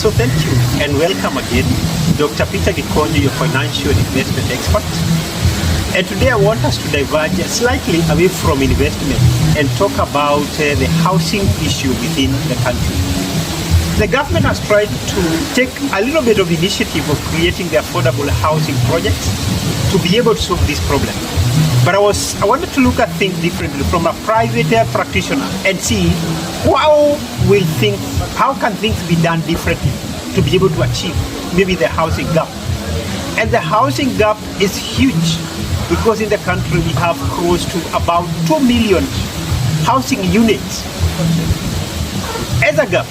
So thank you and welcome again, Dr. Peter Gikonyo, your financial investment expert. And today I want us to diverge slightly away from investment and talk about the housing issue within the country. The government has tried to take a little bit of initiative of creating the affordable housing projects to be able to solve this problem. But I wanted to look at things differently from a private practitioner and see how can things be done differently to be able to achieve maybe the housing gap. And the housing gap is huge because in the country we have close to about 2 million housing units as a gap.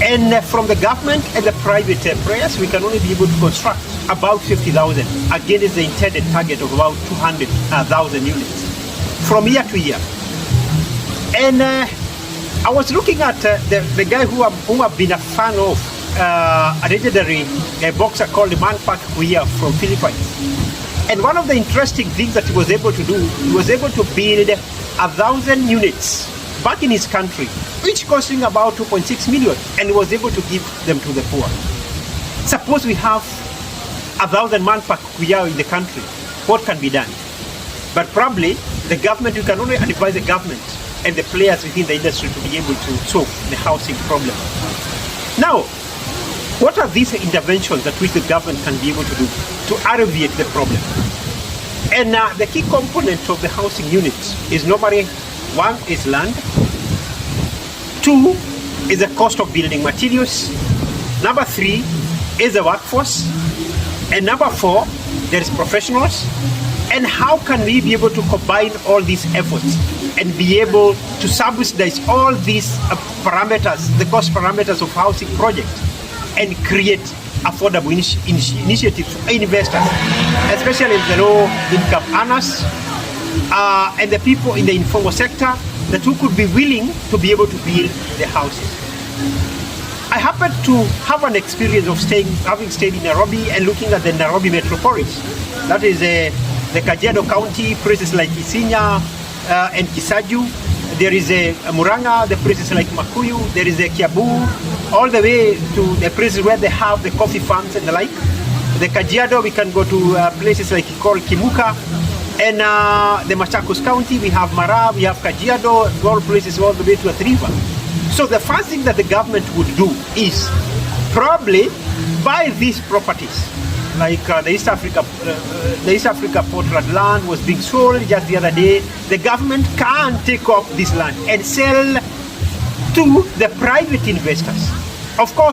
And from the government and the private players, we can only be able to construct about 50,000 against the intended target of about 200,000 units from year to year. And I was looking at the guy who I've been a fan of, a legendary boxer called Manpak Kuya from Philippines. And one of the interesting things that he was able to do, he was able to build 1,000 units back in his country, each costing about 2.6 million, and he was able to give them to the poor. Suppose we have 1,000 Manpak Kuya in the country, what can be done? But probably the government, you can only advise the government and the players within the industry to be able to solve the housing problem. Now, what are these interventions that which the government can be able to do to alleviate the problem? And the key component of the housing units is normally, one is land, two is the cost of building materials, number three is the workforce, and number four, there is professionals. And how can we be able to combine all these efforts and be able to subsidize all these parameters, the cost parameters of housing projects, and create affordable initiatives for investors, especially the low income earners and the people in the informal sector that who could be willing to be able to build the houses. I happened to have an experience of having stayed in Nairobi and looking at the Nairobi metropolis. That is the Kajiado County, places like Isinya and Kisaju. There is a Muranga, the places like Makuyu. There is a Kiabu, all the way to the places where they have the coffee farms and the like. The Kajiado, we can go to places like called Kimuka. And the Machakos County, we have Mara, we have Kajiado, all places all the way to Athi River. So the first thing that the government would do is probably buy these properties. Like the East Africa Portland land was being sold just the other day. The government can take off this land and sell to the private investors. Of course,